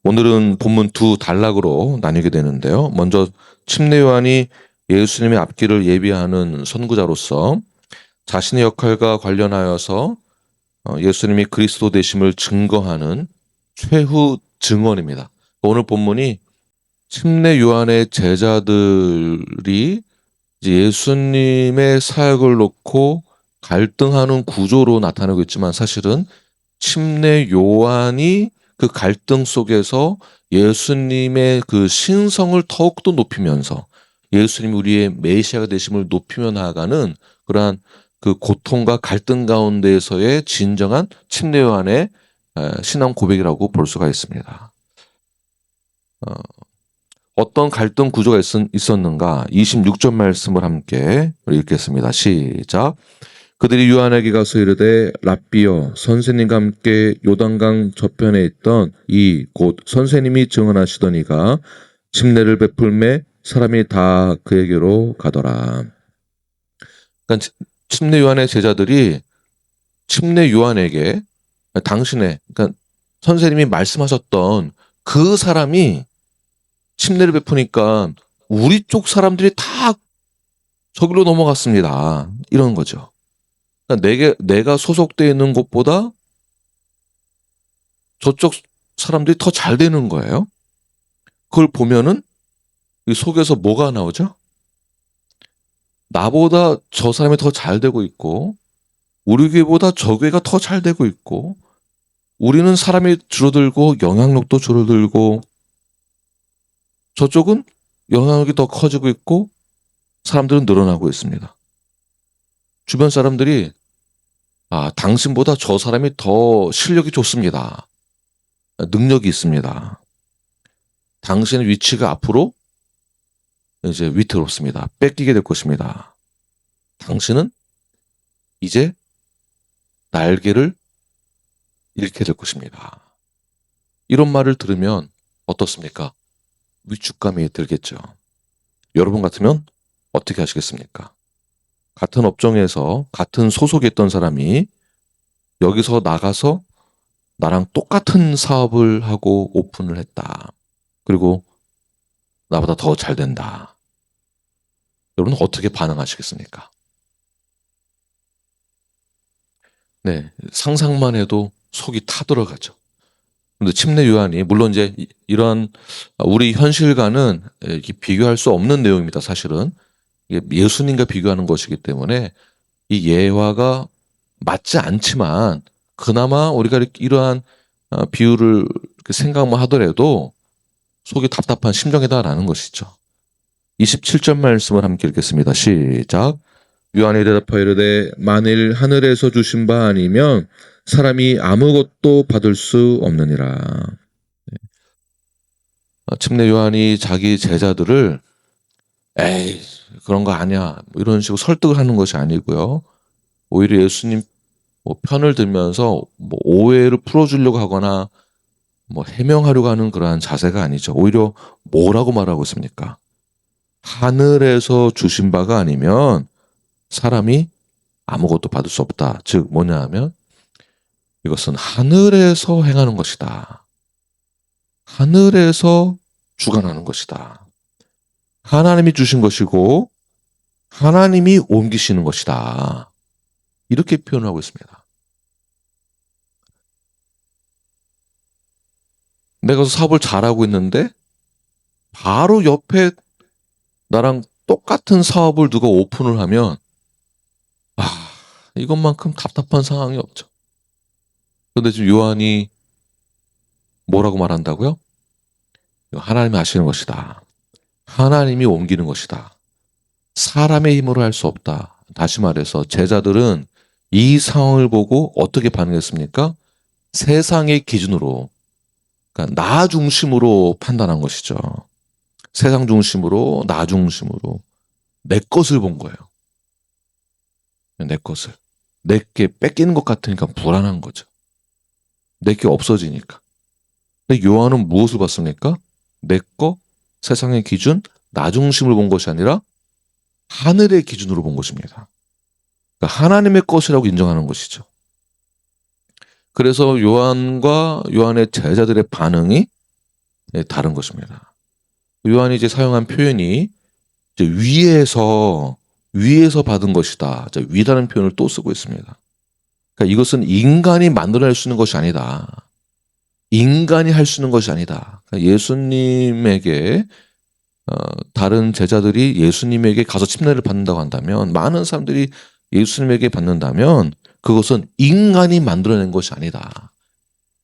오늘은 본문 두 단락으로 나뉘게 되는데요. 먼저 침례 요한이 예수님의 앞길을 예비하는 선구자로서 자신의 역할과 관련하여서 예수님이 그리스도 되심을 증거하는 최후 증언입니다. 오늘 본문이 침례 요한의 제자들이 이제 예수님의 사역을 놓고 갈등하는 구조로 나타나고 있지만, 사실은 침례 요한이 그 갈등 속에서 예수님의 그 신성을 더욱더 높이면서 예수님이 우리의 메시아가 되심을 높이며 나아가는 그러한 그 고통과 갈등 가운데에서의 진정한 침례 요한의 신앙 고백이라고 볼 수가 있습니다. 어떤 갈등 구조가 있었는가? 26절 말씀을 함께 읽겠습니다. 시작. 그들이 요한에게 가서 이르되 랍비여, 선생님과 함께 요단강 저편에 있던 이 곧 선생님이 증언하시던 이가 침례를 베풀매 사람이 다 그에게로 가더라. 그러니까 침례 요한의 제자들이 침례 요한에게 그러니까 선생님이 말씀하셨던 그 사람이 침례를 베푸니까 우리 쪽 사람들이 다 저기로 넘어갔습니다. 이런 거죠. 그러니까 내가 소속되어 있는 곳보다 저쪽 사람들이 더 잘 되는 거예요. 그걸 보면은 이 속에서 뭐가 나오죠? 나보다 저 사람이 더 잘 되고 있고, 우리 교회보다 저 교회가 더 잘 되고 있고, 우리는 사람이 줄어들고 영향력도 줄어들고, 저쪽은 영향력이 더 커지고 있고 사람들은 늘어나고 있습니다. 주변 사람들이 당신보다 저 사람이 더 실력이 좋습니다. 능력이 있습니다. 당신의 위치가 앞으로 이제 위태롭습니다. 뺏기게 될 것입니다. 당신은 이제 날개를 잃게 될 것입니다. 이런 말을 들으면 어떻습니까? 위축감이 들겠죠. 여러분 같으면 어떻게 하시겠습니까? 같은 업종에서 같은 소속에 있던 사람이 여기서 나가서 나랑 똑같은 사업을 하고 오픈을 했다. 그리고 나보다 더 잘 된다. 여러분 어떻게 반응하시겠습니까? 네, 상상만 해도 속이 타들어가죠. 근데 침례 요한이 물론 이제 이러한 우리 현실과는 비교할 수 없는 내용입니다. 사실은 예수님과 비교하는 것이기 때문에 이 예화가 맞지 않지만 그나마 우리가 이러한 비유를 생각만 하더라도 속이 답답한 심정이다라는 것이죠. 27절 말씀을 함께 읽겠습니다. 시작. 요한이 대답하여 이르되 만일 하늘에서 주신 바 아니면 사람이 아무것도 받을 수 없느니라. 침례 요한이 자기 제자들을 에이 그런 거 아니야 이런 식으로 설득을 하는 것이 아니고요. 오히려 예수님 편을 들면서 오해를 풀어주려고 하거나 해명하려고 하는 그러한 자세가 아니죠. 오히려 뭐라고 말하고 있습니까? 하늘에서 주신 바가 아니면 사람이 아무것도 받을 수 없다. 즉 뭐냐 하면 이것은 하늘에서 행하는 것이다. 하늘에서 주관하는 것이다. 하나님이 주신 것이고 하나님이 옮기시는 것이다. 이렇게 표현하고 있습니다. 내가 사업을 잘하고 있는데 바로 옆에 나랑 똑같은 사업을 누가 오픈을 하면 이것만큼 답답한 상황이 없죠. 그런데 지금 요한이 뭐라고 말한다고요? 하나님이 하시는 것이다. 하나님이 옮기는 것이다. 사람의 힘으로 할 수 없다. 다시 말해서 제자들은 이 상황을 보고 어떻게 반응했습니까? 세상의 기준으로, 그러니까 나 중심으로 판단한 것이죠. 세상 중심으로, 나 중심으로 내 것을 본 거예요. 내 것을. 내게 뺏기는 것 같으니까 불안한 거죠. 내게 없어지니까. 근데 요한은 무엇을 봤습니까? 내 거, 세상의 기준, 나 중심을 본 것이 아니라 하늘의 기준으로 본 것입니다. 그러니까 하나님의 것이라고 인정하는 것이죠. 그래서 요한과 요한의 제자들의 반응이 다른 것입니다. 요한이 이제 사용한 표현이 이제 위에서 받은 것이다. 위라는 표현을 또 쓰고 있습니다. 그러니까 이것은 인간이 만들어낼 수 있는 것이 아니다. 인간이 할 수 있는 것이 아니다. 그러니까 예수님에게 다른 제자들이 예수님에게 가서 침례를 받는다고 한다면, 많은 사람들이 예수님에게 받는다면 그것은 인간이 만들어낸 것이 아니다.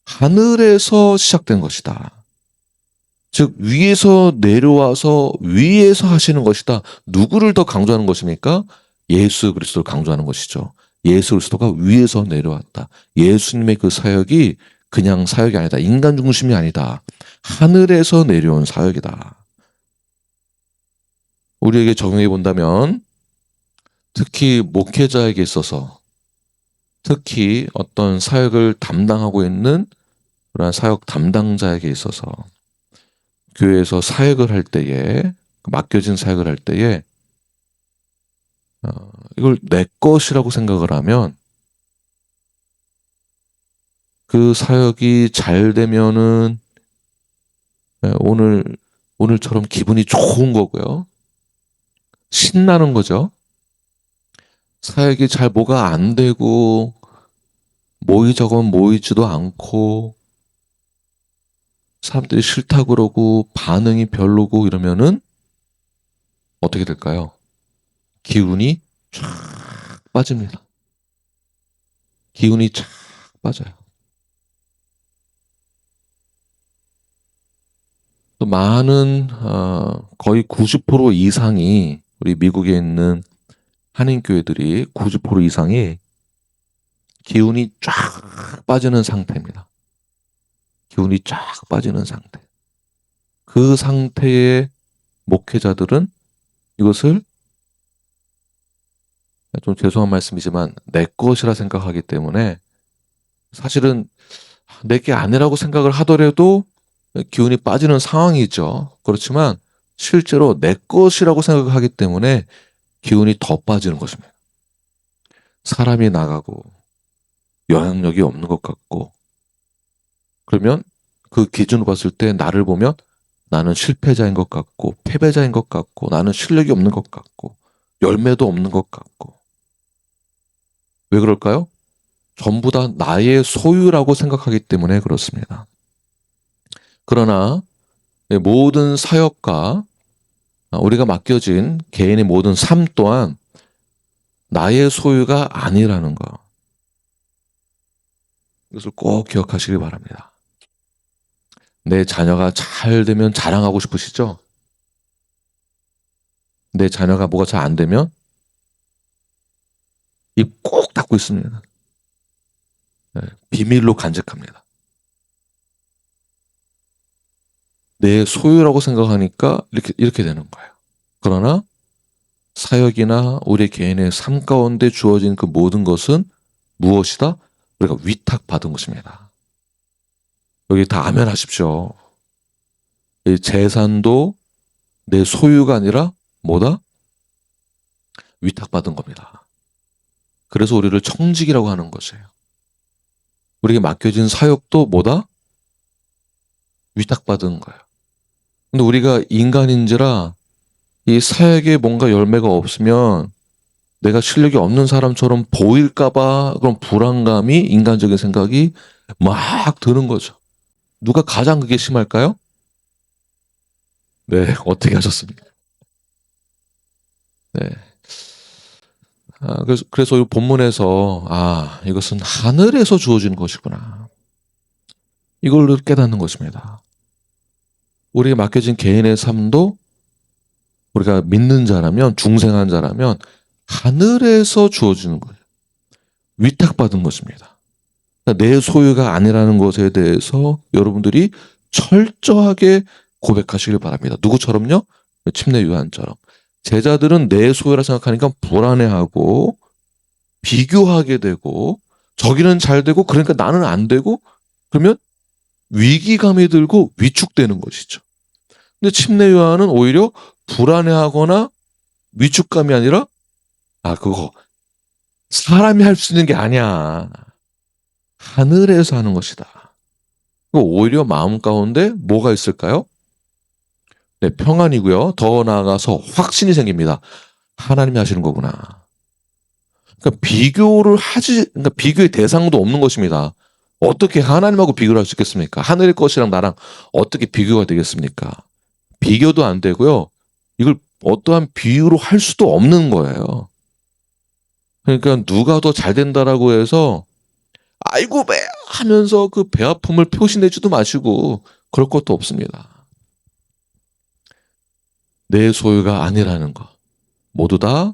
하늘에서 시작된 것이다. 즉 위에서 내려와서 위에서 하시는 것이다. 누구를 더 강조하는 것입니까? 예수 그리스도를 강조하는 것이죠. 예수 그리스도가 위에서 내려왔다. 예수님의 그 사역이 그냥 사역이 아니다. 인간 중심이 아니다. 하늘에서 내려온 사역이다. 우리에게 적용해 본다면 특히 목회자에게 있어서, 특히 어떤 사역을 담당하고 있는 그러한 사역 담당자에게 있어서 교회에서 사역을 할 때에, 맡겨진 사역을 할 때에 이걸 내 것이라고 생각을 하면 그 사역이 잘 되면은 오늘처럼 기분이 좋은 거고요. 신나는 거죠. 사역이 잘 뭐가 안 되고 모이자건 모이지도 않고 사람들이 싫다 그러고 반응이 별로고 이러면은 어떻게 될까요? 기운이 쫙 빠집니다. 기운이 쫙 빠져요. 또 많은 거의 90% 이상이, 우리 미국에 있는 한인교회들이 90% 이상이 기운이 쫙 빠지는 상태입니다. 기운이 쫙 빠지는 상태. 그 상태의 목회자들은 이것을, 좀 죄송한 말씀이지만 내 것이라 생각하기 때문에, 사실은 내 게 아니라고 생각을 하더라도 기운이 빠지는 상황이죠. 그렇지만 실제로 내 것이라고 생각하기 때문에 기운이 더 빠지는 것입니다. 사람이 나가고 영향력이 없는 것 같고, 그러면 그 기준으로 봤을 때 나를 보면 나는 실패자인 것 같고 패배자인 것 같고 나는 실력이 없는 것 같고 열매도 없는 것 같고. 왜 그럴까요? 전부 다 나의 소유라고 생각하기 때문에 그렇습니다. 그러나 모든 사역과 우리가 맡겨진 개인의 모든 삶 또한 나의 소유가 아니라는 거, 이것을 꼭 기억하시기 바랍니다. 내 자녀가 잘 되면 자랑하고 싶으시죠? 내 자녀가 뭐가 잘 안 되면 입 꼭 닫고 있습니다. 비밀로 간직합니다. 내 소유라고 생각하니까 이렇게 되는 거예요. 그러나 사역이나 우리 개인의 삶 가운데 주어진 그 모든 것은 무엇이다? 우리가 위탁받은 것입니다. 여기 다 아멘 하십시오. 이 재산도 내 소유가 아니라 뭐다? 위탁받은 겁니다. 그래서 우리를 청직이라고 하는 것이에요. 우리에게 맡겨진 사역도 뭐다? 위탁받은 거예요. 근데 우리가 인간인지라 이 사역에 뭔가 열매가 없으면 내가 실력이 없는 사람처럼 보일까봐 그런 불안감이, 인간적인 생각이 막 드는 거죠. 누가 가장 그게 심할까요? 네, 어떻게 하셨습니까? 네. 그래서 이 본문에서 이것은 하늘에서 주어지는 것이구나, 이걸 깨닫는 것입니다. 우리에게 맡겨진 개인의 삶도 우리가 믿는 자라면, 중생한 자라면 하늘에서 주어지는 거예요. 위탁받은 것입니다. 그러니까 내 소유가 아니라는 것에 대해서 여러분들이 철저하게 고백하시길 바랍니다. 누구처럼요? 침례 요한처럼. 제자들은 내 소유라 생각하니까 불안해하고 비교하게 되고, 저기는 잘 되고 그러니까 나는 안 되고, 그러면 위기감이 들고 위축되는 것이죠. 근데 침례 요한은 오히려 불안해하거나 위축감이 아니라 그거 사람이 할 수 있는 게 아니야. 하늘에서 하는 것이다. 오히려 마음 가운데 뭐가 있을까요? 네, 평안이고요. 더 나아가서 확신이 생깁니다. 하나님이 하시는 거구나. 그러니까 비교의 대상도 없는 것입니다. 어떻게 하나님하고 비교를 할 수 있겠습니까? 하늘의 것이랑 나랑 어떻게 비교가 되겠습니까? 비교도 안 되고요. 이걸 어떠한 비유로 할 수도 없는 거예요. 그러니까 누가 더 잘 된다라고 해서 아이고 배 하면서 그 배 아픔을 표시내지도 마시고 그럴 것도 없습니다. 내 소유가 아니라는 것. 모두 다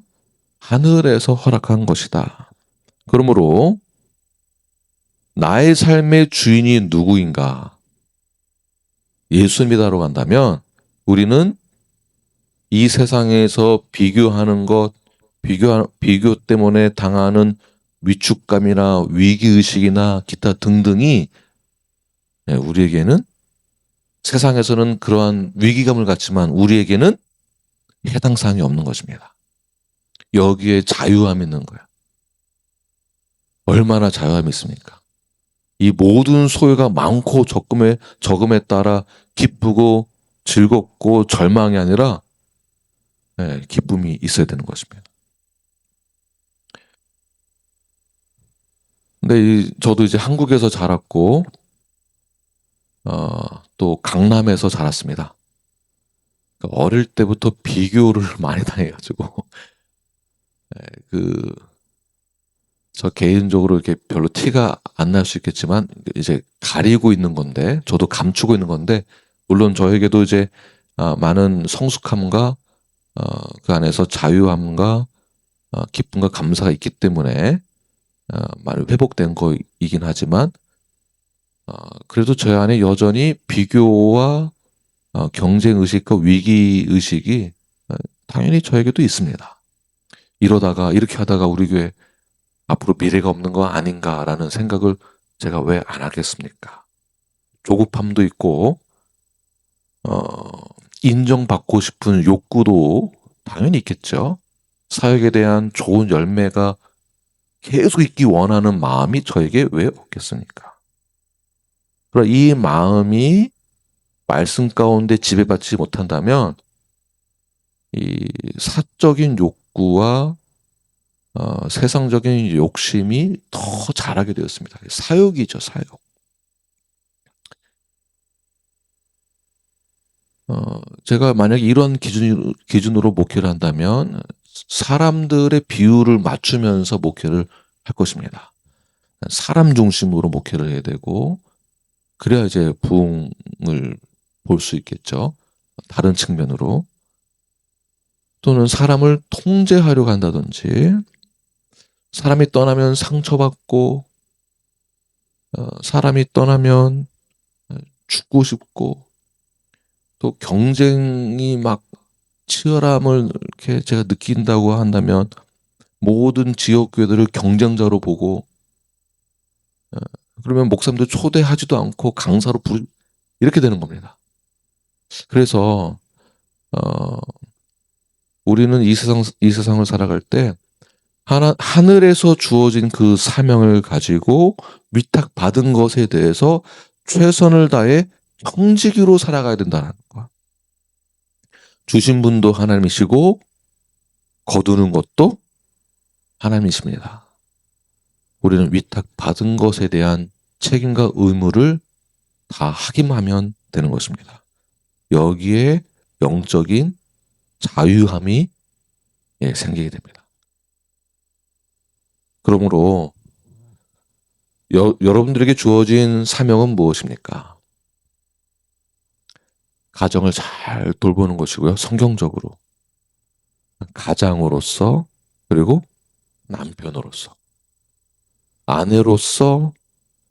하늘에서 허락한 것이다. 그러므로 나의 삶의 주인이 누구인가? 예수님이다로 간다면 우리는 이 세상에서 비교하는 것, 비교 때문에 당하는 위축감이나 위기의식이나 기타 등등이 우리에게는 세상에서는 그러한 위기감을 갖지만 우리에게는 해당 사항이 없는 것입니다. 여기에 자유함이 있는 거야. 얼마나 자유함이 있습니까? 이 모든 소유가 많고 적음에 따라 기쁘고 즐겁고 절망이 아니라 기쁨이 있어야 되는 것입니다. 근데 저도 이제 한국에서 자랐고 또 강남에서 자랐습니다. 그러니까 어릴 때부터 비교를 많이 당해가지고 저 개인적으로 이렇게 별로 티가 안 날 수 있겠지만 이제 가리고 있는 건데 저도 감추고 있는 건데 물론 저에게도 이제 많은 성숙함과 그 안에서 자유함과 기쁨과 감사가 있기 때문에 많이 회복된 거이긴 하지만 그래도 저 안에 여전히 비교와 경쟁 의식과 위기 의식이 당연히 저에게도 있습니다. 이렇게 하다가 우리 교회 앞으로 미래가 없는 거 아닌가라는 생각을 제가 왜 안 하겠습니까? 조급함도 있고 인정받고 싶은 욕구도 당연히 있겠죠. 사역에 대한 좋은 열매가 계속 있기 원하는 마음이 저에게 왜 없겠습니까? 그러나 이 마음이 말씀 가운데 지배받지 못한다면 이 사적인 욕구와 세상적인 욕심이 더 자라게 되었습니다. 사욕이죠, 사욕. 제가 만약에 이런 기준으로 목회를 한다면 사람들의 비율을 맞추면서 목회를 할 것입니다. 사람 중심으로 목회를 해야 되고 그래야 이제 부흥을 볼 수 있겠죠. 다른 측면으로. 또는 사람을 통제하려고 한다든지 사람이 떠나면 상처받고 사람이 떠나면 죽고 싶고 또 경쟁이 막 치열함을 이렇게 제가 느낀다고 한다면 모든 지역교회들을 경쟁자로 보고 그러면 목사님들 초대하지도 않고 강사로 이렇게 되는 겁니다. 그래서 우리는 이 세상을 살아갈 때 하늘에서 주어진 그 사명을 가지고 위탁받은 것에 대해서 최선을 다해 청지기로 살아가야 된다는 거. 주신 분도 하나님이시고 거두는 것도 하나님이십니다. 우리는 위탁받은 것에 대한 책임과 의무를 다 하기만 되는 것입니다. 여기에 영적인 자유함이 생기게 됩니다. 그러므로 여러분들에게 주어진 사명은 무엇입니까? 가정을 잘 돌보는 것이고요. 성경적으로. 가장으로서 그리고 남편으로서 아내로서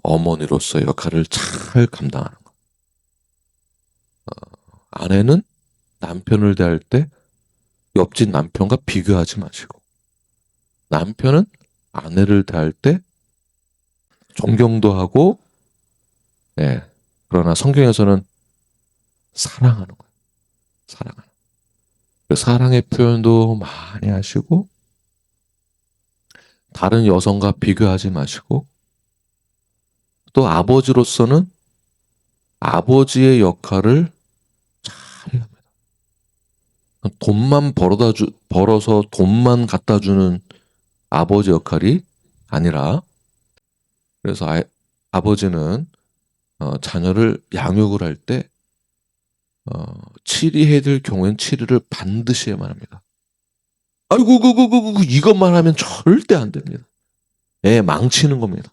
어머니로서 역할을 잘 감당하는 것. 아내는 남편을 대할 때 옆집 남편과 비교하지 마시고 남편은 아내를 대할 때 존경도 하고 그러나 성경에서는 사랑하는 거예요. 사랑하는. 그 사랑의 표현도 많이 하시고 다른 여성과 비교하지 마시고 또 아버지로서는 아버지의 역할을 잘 합니다. 돈만 벌어서 돈만 갖다 주는 아버지 역할이 아니라, 그래서 아버지는 자녀를 양육을 할 때 치리해야 될 경우엔 치리를 반드시 해야만 합니다. 아이고 이것만 하면 절대 안 됩니다. 애 망치는 겁니다.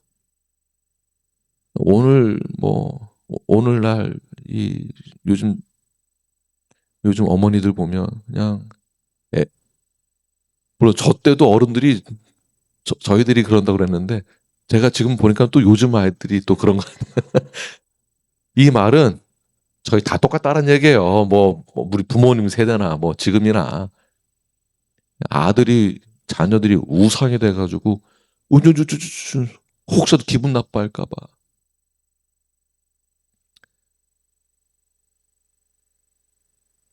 오늘날 이 요즘 어머니들 보면 그냥 물론 저 때도 어른들이 저희들이 그런다고 그랬는데, 제가 지금 보니까 또 요즘 아이들이 또 그런 거. 이 말은 저희 다 똑같다는 얘기예요. 우리 부모님 세대나 지금이나 자녀들이 우상이 돼가지고 혹시라도 기분 나빠할까봐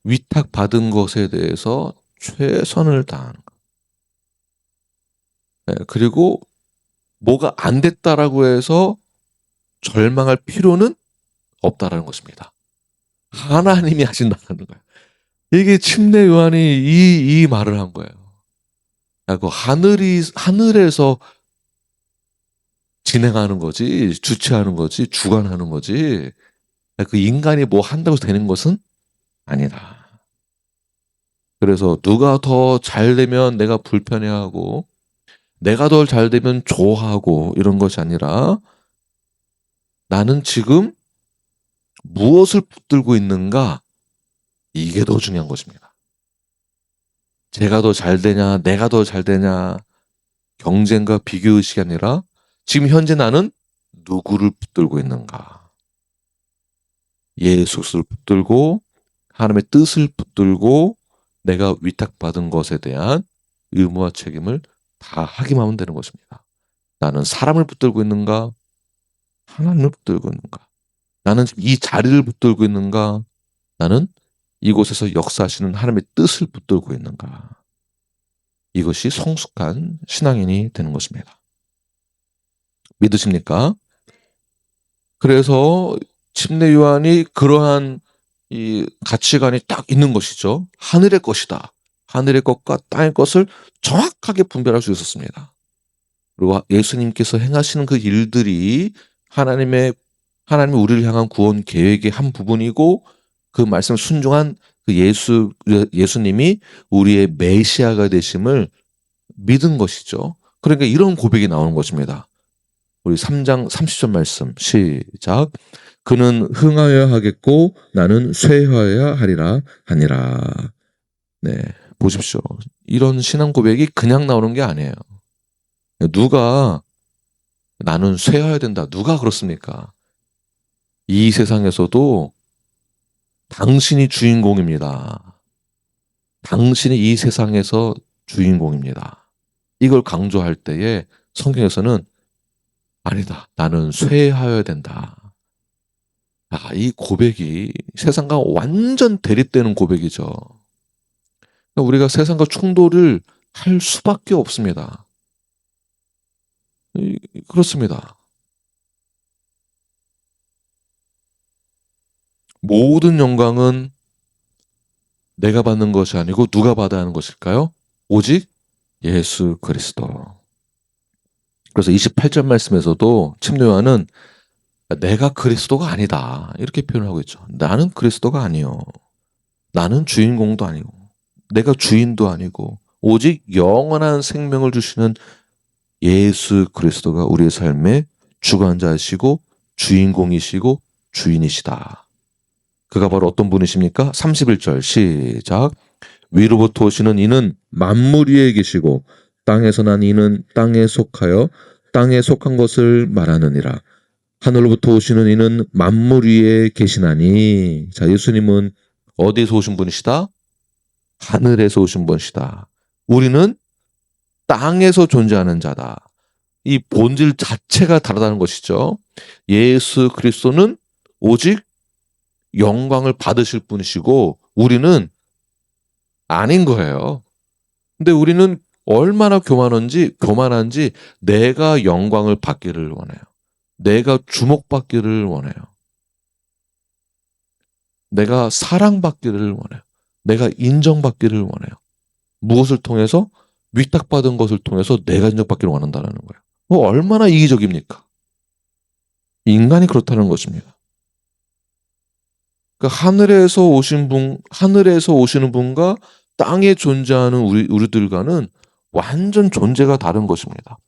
위탁받은 것에 대해서 최선을 다하는 거. 네, 그리고 뭐가 안 됐다라고 해서 절망할 필요는 없다라는 것입니다. 하나님이 하신다는 거예요. 이게 침례 요한이 이 말을 한 거예요. 그 하늘에서 진행하는 거지, 주체하는 거지, 주관하는 거지, 그 인간이 뭐 한다고 되는 것은 아니다. 그래서 누가 더 잘 되면 내가 불편해하고, 내가 더 잘 되면 좋아하고, 이런 것이 아니라 나는 지금 무엇을 붙들고 있는가, 이게 더 중요한 것입니다. 제가 더 잘 되냐, 내가 더 잘 되냐, 경쟁과 비교의식이 아니라 지금 현재 나는 누구를 붙들고 있는가. 예수를 붙들고 하나님의 뜻을 붙들고 내가 위탁받은 것에 대한 의무와 책임을 다 하기만 하면 되는 것입니다. 나는 사람을 붙들고 있는가, 하나님을 붙들고 있는가, 나는 지금 이 자리를 붙들고 있는가, 나는 이곳에서 역사하시는 하나님의 뜻을 붙들고 있는가. 이것이 성숙한 신앙인이 되는 것입니다. 믿으십니까? 그래서 침례 요한이 그러한 이 가치관이 딱 있는 것이죠. 하늘의 것이다. 하늘의 것과 땅의 것을 정확하게 분별할 수 있었습니다. 그리고 예수님께서 행하시는 그 일들이 하나님이 우리를 향한 구원 계획의 한 부분이고, 그 말씀을 순종한 그 예수님이 우리의 메시아가 되심을 믿은 것이죠. 그러니까 이런 고백이 나오는 것입니다. 우리 3장 30절 말씀 시작. 그는 흥하여야 하겠고 나는 쇠하여야 하리라 하니라. 네, 보십시오. 이런 신앙 고백이 그냥 나오는 게 아니에요. 누가 나는 쇠하여야 된다, 누가 그렇습니까? 이 세상에서도 당신이 주인공입니다. 당신이 이 세상에서 주인공입니다. 이걸 강조할 때에 성경에서는 아니다, 나는 쇠하여야 된다. 이 고백이 세상과 완전 대립되는 고백이죠. 우리가 세상과 충돌을 할 수밖에 없습니다. 그렇습니다. 모든 영광은 내가 받는 것이 아니고 누가 받아야 하는 것일까요? 오직 예수 그리스도. 그래서 28절 말씀에서도 침례 요한은 내가 그리스도가 아니다, 이렇게 표현하고 있죠. 나는 그리스도가 아니요. 나는 주인공도 아니고 내가 주인도 아니고 오직 영원한 생명을 주시는 예수 그리스도가 우리의 삶의 주관자이시고 주인공이시고 주인이시다. 그가 바로 어떤 분이십니까? 31절 시작. 위로부터 오시는 이는 만물 위에 계시고 땅에서 난 이는 땅에 속하여 땅에 속한 것을 말하느니라. 하늘로부터 오시는 이는 만물 위에 계시나니. 자, 예수님은 어디에서 오신 분이시다? 하늘에서 오신 분이시다. 우리는 땅에서 존재하는 자다. 이 본질 자체가 다르다는 것이죠. 예수 그리스도는 오직 영광을 받으실 분이시고 우리는 아닌 거예요. 근데 우리는 얼마나 교만한지 내가 영광을 받기를 원해요. 내가 주목받기를 원해요. 내가 사랑받기를 원해요. 내가 인정받기를 원해요. 무엇을 통해서? 위탁받은 것을 통해서 내가 인정받기를 원한다는 거예요. 얼마나 이기적입니까? 인간이 그렇다는 것입니다. 그러니까 하늘에서 오시는 분과 땅에 존재하는 우리들과는 완전 존재가 다른 것입니다.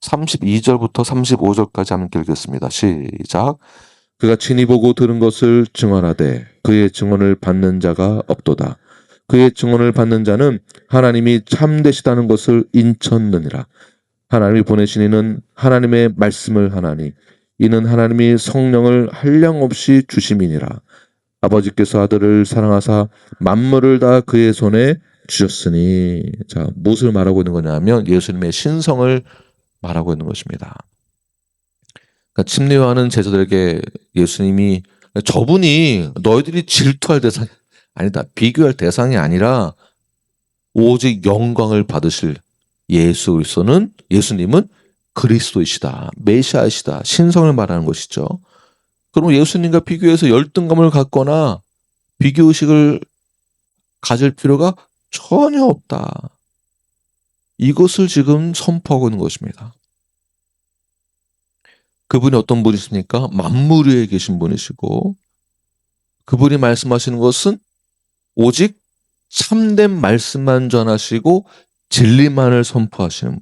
32절부터 35절까지 함께 읽겠습니다. 시작. 그가 친히 보고 들은 것을 증언하되 그의 증언을 받는 자가 없도다. 그의 증언을 받는 자는 하나님이 참되시다는 것을 인쳤느니라. 하나님이 보내신 이는 하나님의 말씀을 하나니 이는 하나님이 성령을 한량없이 주심이니라. 아버지께서 아들을 사랑하사 만물을 다 그의 손에 주셨으니. 자, 무엇을 말하고 있는 거냐면 예수님의 신성을 말하고 있는 것입니다. 그러니까 침례요한은 제자들에게 예수님이 저분이 너희들이 질투할 대상이 아니다. 비교할 대상이 아니라 오직 영광을 받으실 예수님은 그리스도이시다. 메시아이시다. 신성을 말하는 것이죠. 그럼 예수님과 비교해서 열등감을 갖거나 비교의식을 가질 필요가 전혀 없다. 이것을 지금 선포하고 있는 것입니다. 그분이 어떤 분이십니까? 만물 위에 계신 분이시고 그분이 말씀하시는 것은 오직 참된 말씀만 전하시고 진리만을 선포하시는 분.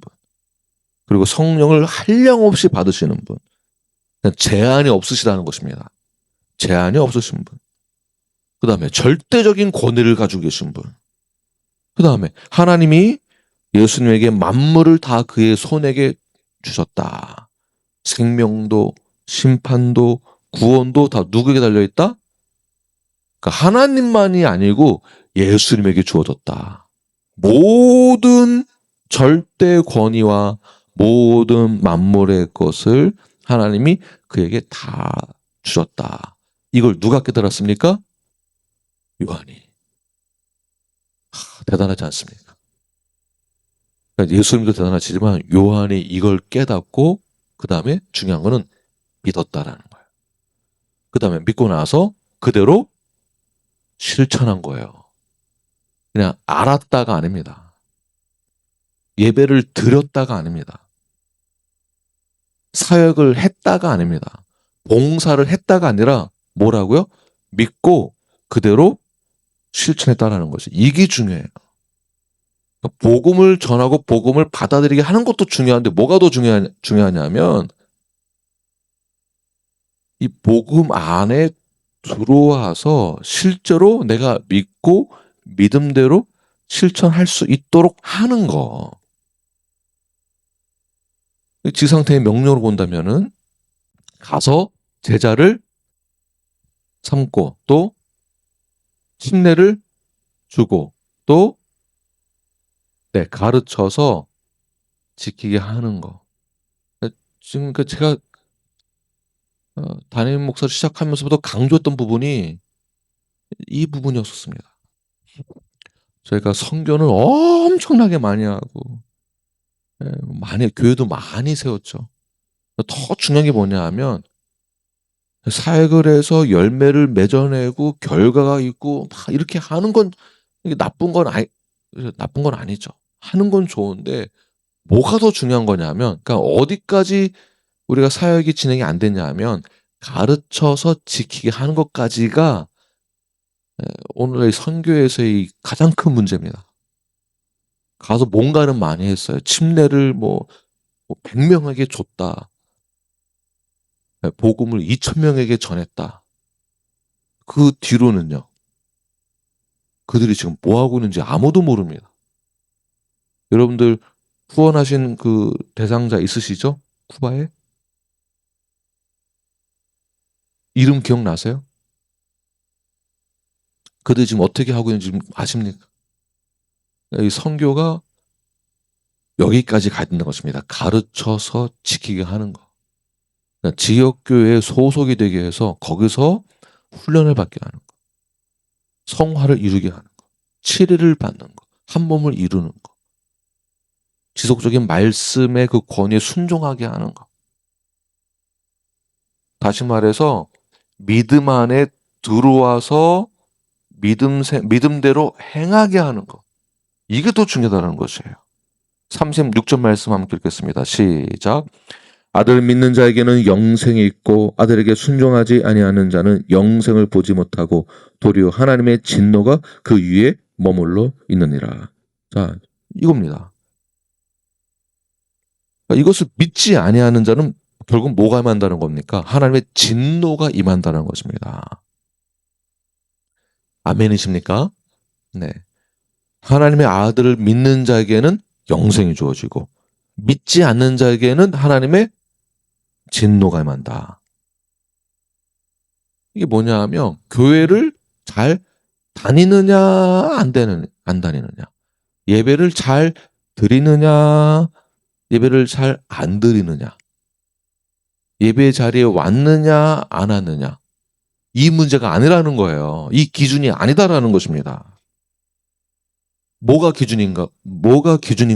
그리고 성령을 한량없이 받으시는 분. 제한이 없으시다는 것입니다. 제한이 없으신 분. 그 다음에 절대적인 권위를 가지고 계신 분. 그 다음에 하나님이 예수님에게 만물을 다 그의 손에게 주셨다. 생명도 심판도 구원도 다 누구에게 달려있다? 그러니까 하나님만이 아니고 예수님에게 주어졌다. 모든 절대 권위와 모든 만물의 것을 하나님이 그에게 다 주셨다. 이걸 누가 깨달았습니까? 요한이. 대단하지 않습니까? 그러니까 예수님도 대단하시지만 요한이 이걸 깨닫고 그 다음에 중요한 거는 믿었다라는 거예요. 그 다음에 믿고 나서 그대로 실천한 거예요. 그냥 알았다가 아닙니다. 예배를 드렸다가 아닙니다. 사역을 했다가 아닙니다. 봉사를 했다가 아니라 뭐라고요? 믿고 그대로 실천했다라는 거죠. 이게 중요해요. 복음을 전하고 복음을 받아들이게 하는 것도 중요한데 뭐가 더 중요하냐면 이 복음 안에 들어와서 실제로 내가 믿고 믿음대로 실천할 수 있도록 하는 거. 지상태의 명령으로 본다면은 가서 제자를 삼고 또 침례를 주고 또 가르쳐서 지키게 하는 거. 지금 제가 담임 목사를 시작하면서부터 강조했던 부분이 이 부분이었습니다. 저희가 선교는 엄청나게 많이 하고 교회도 많이 세웠죠. 더 중요한 게 뭐냐 하면 사역을 해서 열매를 맺어내고 결과가 있고 막 이렇게 하는 건 나쁜 건 아니죠. 하는 건 좋은데 뭐가 더 중요한 거냐면 그러니까 어디까지 우리가 사역이 진행이 안 됐냐 하면 가르쳐서 지키게 하는 것까지가 오늘의 선교에서의 가장 큰 문제입니다. 가서 뭔가는 많이 했어요. 침례를 100명에게 줬다. 복음을 2,000명에게 전했다. 그 뒤로는요. 그들이 지금 뭐 하고 있는지 아무도 모릅니다. 여러분들 후원하신 그 대상자 있으시죠? 쿠바에? 이름 기억나세요? 그들 지금 어떻게 하고 있는지 아십니까? 이 선교가 여기까지 가 있는 것입니다. 가르쳐서 지키게 하는 거. 그러니까 지역교회에 소속이 되게 해서 거기서 훈련을 받게 하는 거. 성화를 이루게 하는 거. 치료를 받는 거. 한 몸을 이루는 거. 지속적인 말씀의 그 권위에 순종하게 하는 거. 다시 말해서 믿음 안에 들어와서 믿음대로 행하게 하는 것. 이게 더 중요하다는 것이에요. 36절 말씀 함께 읽겠습니다. 시작. 아들 믿는 자에게는 영생이 있고 아들에게 순종하지 아니하는 자는 영생을 보지 못하고 도리어 하나님의 진노가 그 위에 머물러 있느니라. 자, 이겁니다. 이것을 믿지 아니하는 자는 결국 뭐가 임한다는 겁니까? 하나님의 진노가 임한다는 것입니다. 아멘이십니까? 네. 하나님의 아들을 믿는 자에게는 영생이 주어지고 믿지 않는 자에게는 하나님의 진노가 임한다. 이게 뭐냐 하면 교회를 잘 다니느냐 안 다니느냐, 예배를 잘 드리느냐 예배를 잘 안 드리느냐, 예배 자리에 왔느냐 안 왔느냐, 이 문제가 아니라는 거예요. 이 기준이 아니다라는 것입니다. 뭐가 기준인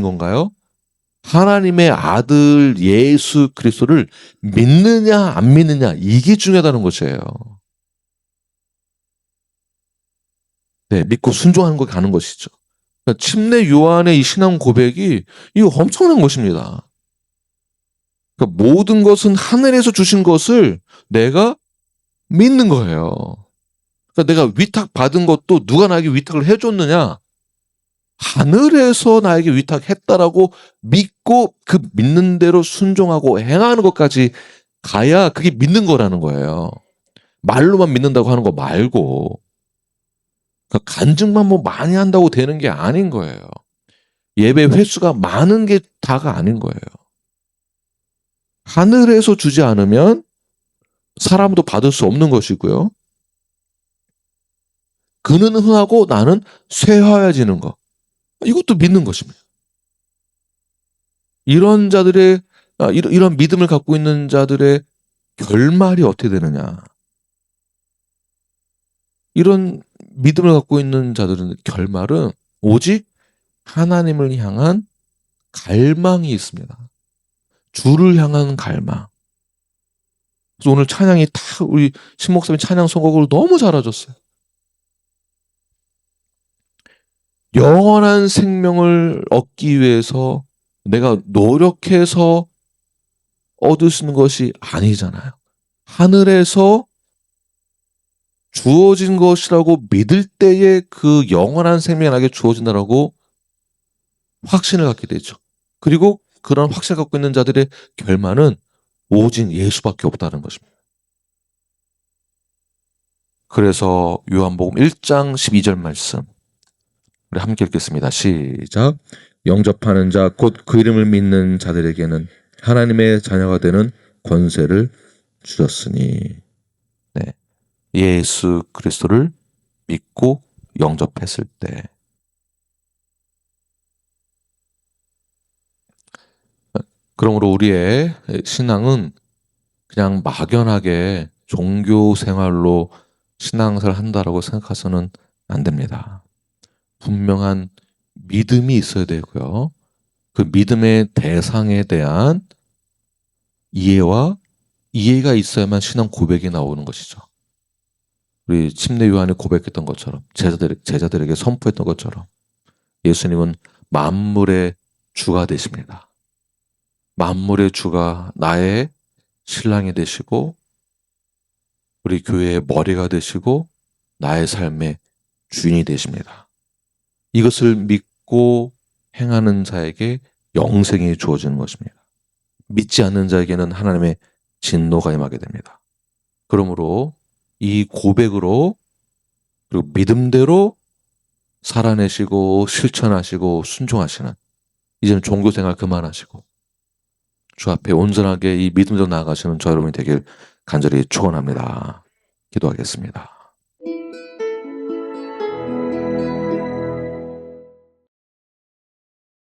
건가요? 하나님의 아들 예수 그리스도를 믿느냐 안 믿느냐, 이게 중요하다는 것이에요. 네, 믿고 순종하는 거 가는 것이죠. 그러니까 침례 요한의 이 신앙 고백이 이거 엄청난 것입니다. 그러니까 모든 것은 하늘에서 주신 것을 내가 믿는 거예요. 그러니까 내가 위탁받은 것도 누가 나에게 위탁을 해줬느냐? 하늘에서 나에게 위탁했다라고 믿고 그 믿는 대로 순종하고 행하는 것까지 가야 그게 믿는 거라는 거예요. 말로만 믿는다고 하는 거 말고, 그러니까 간증만 뭐 많이 한다고 되는 게 아닌 거예요. 예배 횟수가 많은 게 다가 아닌 거예요. 하늘에서 주지 않으면 사람도 받을 수 없는 것이고요. 그는 흥하고 나는 쇠하여지는 것. 이것도 믿는 것입니다. 이런 자들의, 이런 믿음을 갖고 있는 자들의 결말이 어떻게 되느냐. 이런 믿음을 갖고 있는 자들의 결말은 오직 하나님을 향한 갈망이 있습니다. 주를 향한 갈망. 그래서 오늘 찬양이 다 우리 신 목사님 찬양 선곡을 너무 잘하셨어요. 영원한 생명을 얻기 위해서 내가 노력해서 얻을 수 있는 것이 아니잖아요. 하늘에서 주어진 것이라고 믿을 때에 그 영원한 생명이 나에게 주어진다라고 확신을 갖게 되죠. 그리고 그런 확신을 갖고 있는 자들의 결말은 오직 예수밖에 없다는 것입니다. 그래서 요한복음 1장 12절 말씀 우리 함께 읽겠습니다. 시작. 영접하는 자 곧 그 이름을 믿는 자들에게는 하나님의 자녀가 되는 권세를 주셨으니. 네. 예수 그리스도를 믿고 영접했을 때. 그러므로 우리의 신앙은 그냥 막연하게 종교 생활로 신앙생활을 한다라고 생각해서는 안 됩니다. 분명한 믿음이 있어야 되고요. 그 믿음의 대상에 대한 이해가 있어야만 신앙 고백이 나오는 것이죠. 우리 침례 요한이 고백했던 것처럼, 제자들에게 선포했던 것처럼 예수님은 만물의 주가 되십니다. 만물의 주가 나의 신랑이 되시고 우리 교회의 머리가 되시고 나의 삶의 주인이 되십니다. 이것을 믿고 행하는 자에게 영생이 주어지는 것입니다. 믿지 않는 자에게는 하나님의 진노가 임하게 됩니다. 그러므로 이 고백으로 그리고 믿음대로 살아내시고 실천하시고 순종하시는, 이제는 종교생활 그만하시고 주 앞에 온전하게 이 믿음대로 나아가시는 저 여러분이 되길 간절히 축원합니다. 기도하겠습니다.